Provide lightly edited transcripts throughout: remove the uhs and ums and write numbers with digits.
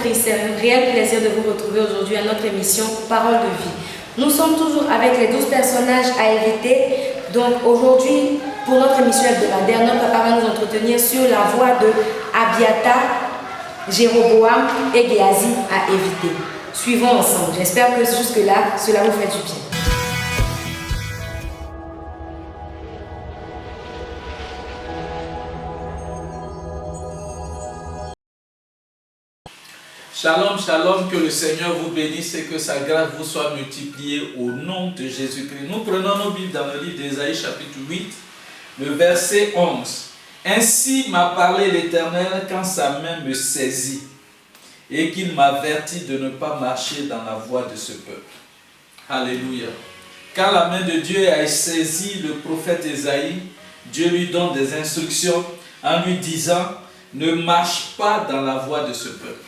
réel plaisir de vous retrouver aujourd'hui à notre émission Parole de vie. Nous sommes toujours avec les 12 personnages à éviter. Donc aujourd'hui, pour notre émission hebdomadaire, notre papa va nous entretenir sur la voie de Abiathar, Jéroboam et Géhazi à éviter. Suivons ensemble. J'espère que jusque-là, cela vous fait du bien. Shalom, shalom, que le Seigneur vous bénisse et que sa grâce vous soit multipliée au nom de Jésus-Christ. Nous prenons nos Bibles dans le livre d'Ésaïe chapitre 8, le verset 11. Ainsi m'a parlé l'Éternel quand sa main me saisit et qu'il m'avertit de ne pas marcher dans la voie de ce peuple. Alléluia. Quand la main de Dieu a saisi le prophète Ésaïe, Dieu lui donne des instructions en lui disant « Ne marche pas dans la voie de ce peuple.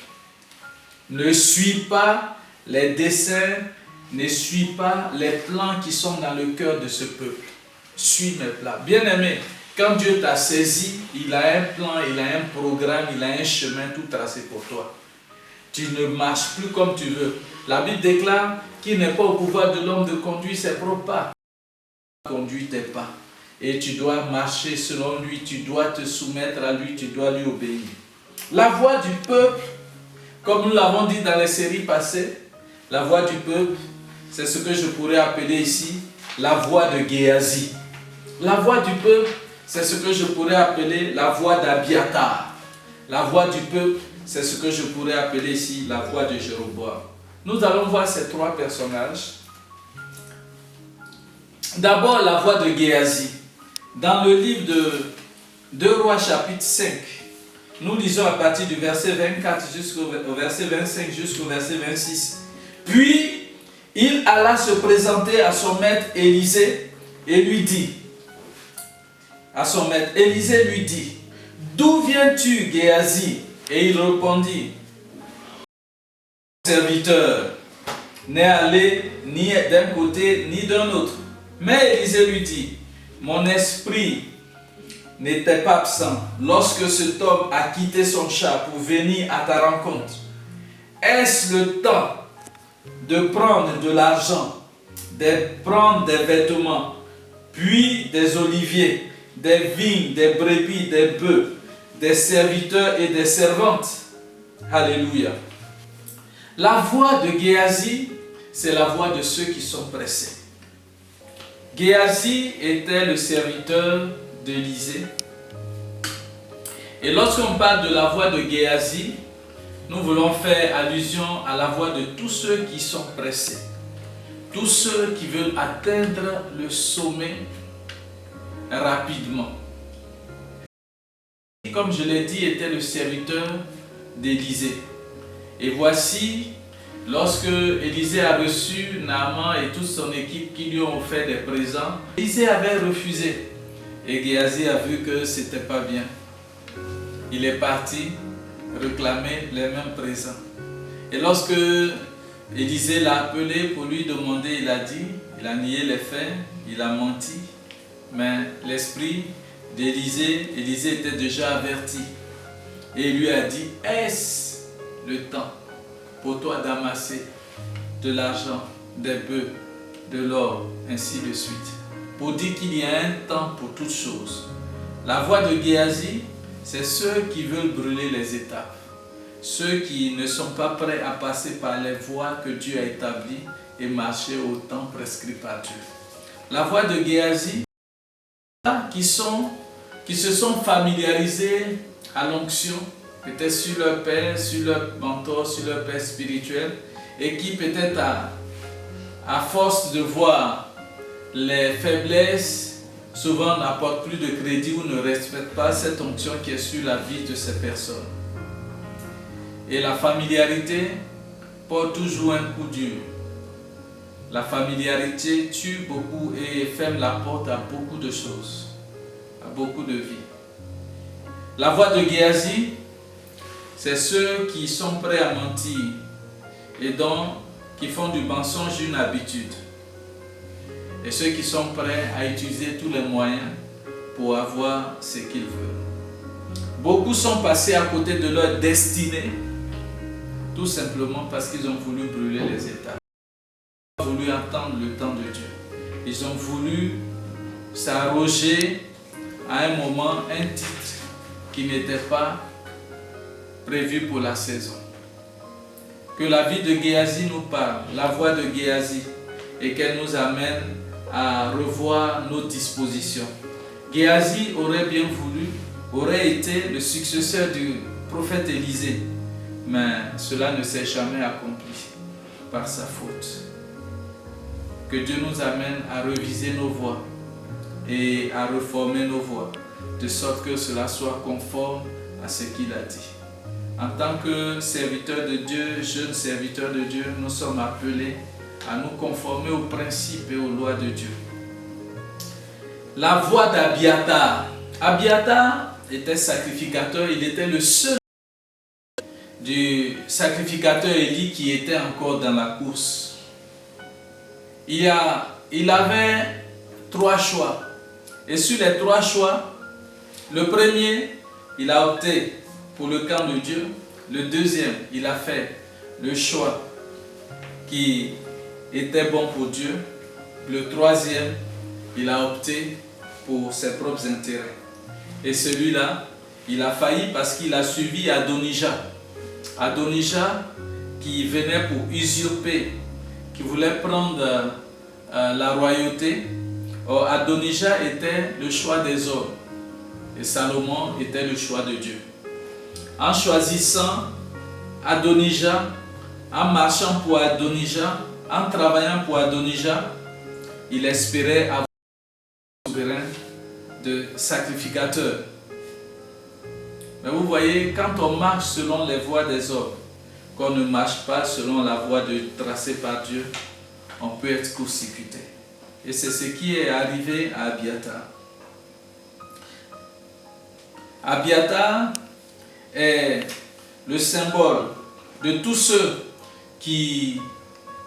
Ne suis pas les desseins, ne suis pas les plans qui sont dans le cœur de ce peuple. Suis mes plans. » Bien-aimé, quand Dieu t'a saisi, il a un plan, il a un programme, il a un chemin tout tracé pour toi. Tu ne marches plus comme tu veux. La Bible déclare qu'il n'est pas au pouvoir de l'homme de conduire ses propres pas. Conduis tes pas. Et tu dois marcher selon lui, tu dois te soumettre à lui, tu dois lui obéir. La voix du peuple, comme nous l'avons dit dans les séries passées, la voix du peuple, c'est ce que je pourrais appeler ici la voix de Géhazi. La voix du peuple, c'est ce que je pourrais appeler la voix d'Abiathar. La voix du peuple, c'est ce que je pourrais appeler ici la voix de Jéroboam. Nous allons voir ces trois personnages. D'abord, la voix de Géhazi. Dans le livre de 2 Rois chapitre 5, nous lisons à partir du verset 24 jusqu'au verset 25 jusqu'au verset 26. Puis, il alla se présenter à son maître Élisée et lui dit, Élisée lui dit, « D'où viens-tu, Géhazi ?» Et il répondit, « Mon serviteur n'est allé ni d'un côté ni d'un autre. » Mais Élisée lui dit, « Mon esprit n'était pas absent lorsque cet homme a quitté son char pour venir à ta rencontre. Est-ce le temps de prendre de l'argent, de prendre des vêtements, puis des oliviers, des vignes, des brebis, des bœufs, des serviteurs et des servantes? » Alléluia. La voix de Géhazi, c'est la voix de ceux qui sont pressés. Géhazi était le serviteur d'Élisée. Et lorsqu'on parle de la voix de Géhazi, nous voulons faire allusion à la voix de tous ceux qui sont pressés. Tous ceux qui veulent atteindre le sommet rapidement. Comme je l'ai dit, était le serviteur d'Élisée. Et voici, lorsque Élisée a reçu Naaman et toute son équipe qui lui ont offert des présents, Élisée avait refusé. Et Géhazi a vu que ce n'était pas bien. Il est parti réclamer les mêmes présents. Et lorsque Élisée l'a appelé pour lui demander, il a dit, il a nié les faits, il a menti. Mais l'esprit d'Élisée, Élisée était déjà averti. Et il lui a dit, est-ce le temps pour toi d'amasser de l'argent, des bœufs, de l'or, ainsi de suite. Pour dire qu'il y a un temps pour toutes choses. La voix de Géhazi, c'est ceux qui veulent brûler les étapes. Ceux qui ne sont pas prêts à passer par les voies que Dieu a établies et marcher au temps prescrit par Dieu. La voix de Géhazi, qui se sont familiarisés à l'onction, peut-être sur leur père, sur leur mentor, sur leur père spirituel, et qui peut-être à force de voir les faiblesses, souvent n'apportent plus de crédit ou ne respectent pas cette onction qui est sur la vie de ces personnes. Et la familiarité porte toujours un coup dur. La familiarité tue beaucoup et ferme la porte à beaucoup de choses, à beaucoup de vies. La voix de Géhazi, c'est ceux qui sont prêts à mentir et donc qui font du mensonge une habitude. Et ceux qui sont prêts à utiliser tous les moyens pour avoir ce qu'ils veulent. Beaucoup sont passés à côté de leur destinée Tout simplement parce qu'ils ont voulu brûler les étapes. Ils ont voulu attendre le temps de Dieu. Ils ont voulu s'arroger à un moment un titre qui n'était pas prévu pour la saison. Que la vie de Géasi nous parle, la voix de Géasi, et qu'elle nous amène à revoir nos dispositions. Géasi aurait bien voulu, aurait été le successeur du prophète Élisée, mais cela ne s'est jamais accompli par sa faute. Que Dieu nous amène à reviser nos voies et à reformer nos voies, de sorte que cela soit conforme à ce qu'il a dit. En tant que serviteurs de Dieu, jeunes serviteurs de Dieu, nous sommes appelés à nous conformer aux principes et aux lois de Dieu. La voix d'Abiathar. Abiathar était sacrificateur, il était le seul du sacrificateur Élie qui était encore dans la course. Il avait 3 choix. Et sur les 3 choix, le premier, il a opté pour le camp de Dieu. Le deuxième, il a fait le choix qui était bon pour Dieu. Le troisième, il a opté pour ses propres intérêts. Et celui-là, il a failli parce qu'il a suivi Adonijah. Adonijah qui venait pour usurper, qui voulait prendre la royauté. Or, Adonijah était le choix des hommes et Salomon était le choix de Dieu. En choisissant Adonijah, en marchant pour Adonijah, en travaillant pour Adonijah, il espérait avoir un souverain de sacrificateur. Mais vous voyez, quand on marche selon les voies des hommes, qu'on ne marche pas selon la voie tracée par Dieu, on peut être court-circuité. Et c'est ce qui est arrivé à Abiathar. Abiathar est le symbole de tous ceux qui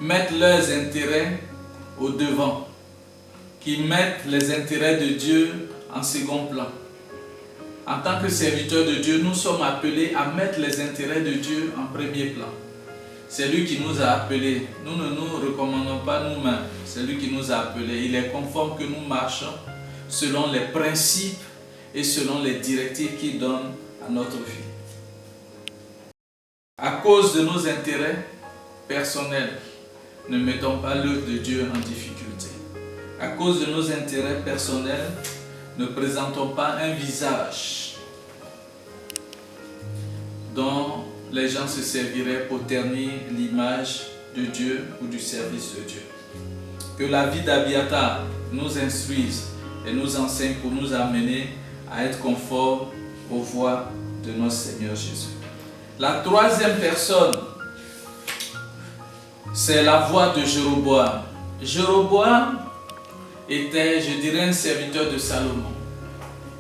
mettent leurs intérêts au devant, qui mettent les intérêts de Dieu en second plan. En tant que serviteurs de Dieu, nous sommes appelés à mettre les intérêts de Dieu en premier plan. C'est lui qui nous a appelés. Nous ne nous recommandons pas nous-mêmes. C'est lui qui nous a appelés. Il est conforme que nous marchons selon les principes et selon les directives qu'il donne à notre vie. À cause de nos intérêts personnels, ne mettons pas l'œuvre de Dieu en difficulté. À cause de nos intérêts personnels, ne présentons pas un visage dont les gens se serviraient pour ternir l'image de Dieu ou du service de Dieu. Que la vie d'Abiathar nous instruise et nous enseigne pour nous amener à être conformes aux voies de notre Seigneur Jésus. La troisième personne, c'est la voix de Jéroboam. Jéroboam était, je dirais, un serviteur de Salomon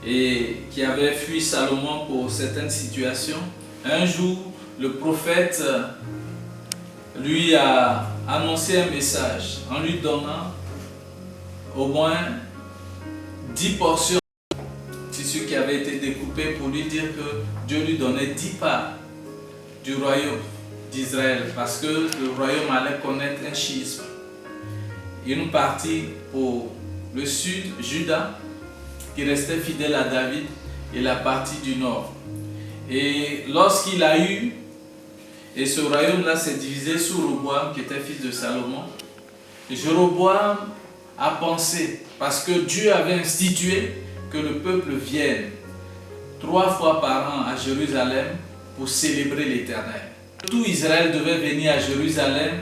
et qui avait fui Salomon pour certaines situations. Un jour, le prophète lui a annoncé un message en lui donnant au moins 10 portions de tissu qui avait été découpé pour lui dire que Dieu lui donnait 10 parts du royaume d'Israël parce que le royaume allait connaître un schisme. Une partie pour le sud, Juda, qui restait fidèle à David, et la partie du nord. Et lorsqu'il a eu, et ce royaume-là s'est divisé sous Roboam, qui était fils de Salomon, Jéroboam a pensé, parce que Dieu avait institué que le peuple vienne 3 fois par an à Jérusalem pour célébrer l'Éternel. Tout Israël devait venir à Jérusalem.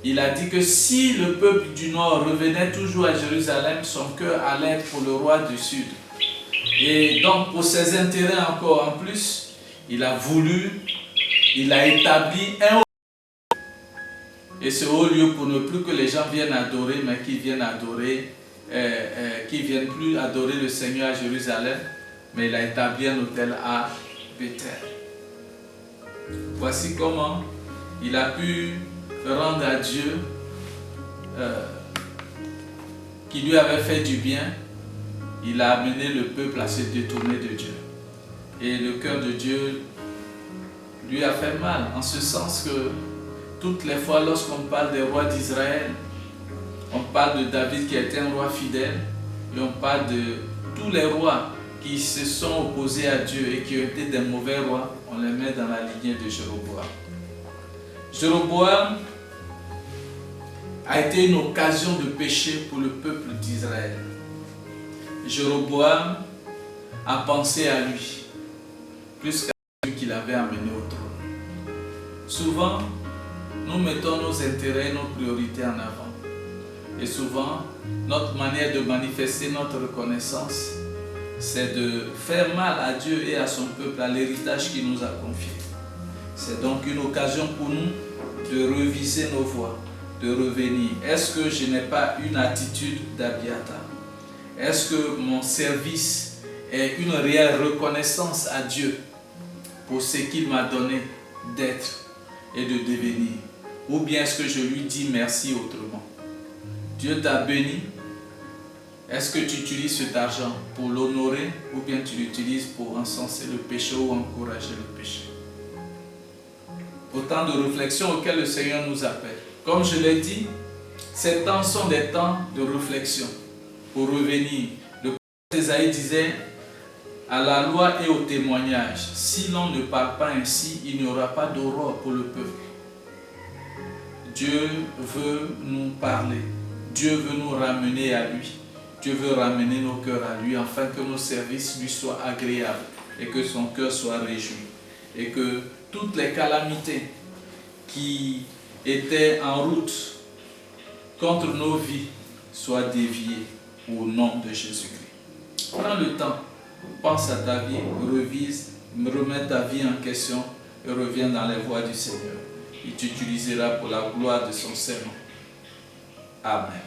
Il a dit que si le peuple du nord revenait toujours à Jérusalem, son cœur allait être pour le roi du sud. Et donc pour ses intérêts encore en plus, il a établi un haut lieu. Et ce haut lieu pour ne plus que les gens viennent adorer, mais qu'ils viennent adorer, qu'ils viennent plus adorer le Seigneur à Jérusalem, mais il a établi un autel à Bethel. Voici comment il a pu rendre à Dieu qui lui avait fait du bien. Il a amené le peuple à se détourner de Dieu. Et le cœur de Dieu lui a fait mal, en ce sens que toutes les fois lorsqu'on parle des rois d'Israël, on parle de David qui était un roi fidèle, et on parle de tous les rois qui se sont opposés à Dieu et qui ont été des mauvais rois, on les met dans la lignée de Jéroboam. Jéroboam a été une occasion de péché pour le peuple d'Israël. Jéroboam a pensé à lui, plus qu'à celui qu'il avait amené au trône. Souvent, nous mettons nos intérêts, nos priorités en avant. Et souvent, notre manière de manifester notre reconnaissance, c'est de faire mal à Dieu et à son peuple, à l'héritage qu'il nous a confié. C'est donc une occasion pour nous de reviser nos voies, de revenir. Est-ce que je n'ai pas une attitude d'Abiathar? Est-ce que mon service est une réelle reconnaissance à Dieu pour ce qu'il m'a donné d'être et de devenir? Ou bien est-ce que je lui dis merci autrement? Dieu t'a béni. Est-ce que tu utilises cet argent pour l'honorer ou bien tu l'utilises pour encenser le péché ou encourager le péché? Autant de réflexions auxquelles le Seigneur nous appelle. Comme je l'ai dit, ces temps sont des temps de réflexion pour revenir. Le prophète Ésaïe disait à la loi et au témoignage, si l'on ne parle pas ainsi, il n'y aura pas d'aurore pour le peuple. Dieu veut nous parler. Dieu veut nous ramener à lui. Dieu veut ramener nos cœurs à lui afin que nos services lui soient agréables et que son cœur soit réjoui. Et que toutes les calamités qui étaient en route contre nos vies soient déviées au nom de Jésus-Christ. Prends le temps, pense à ta vie, revise, remets ta vie en question et reviens dans les voies du Seigneur. Il t'utilisera pour la gloire de son Seigneur. Amen.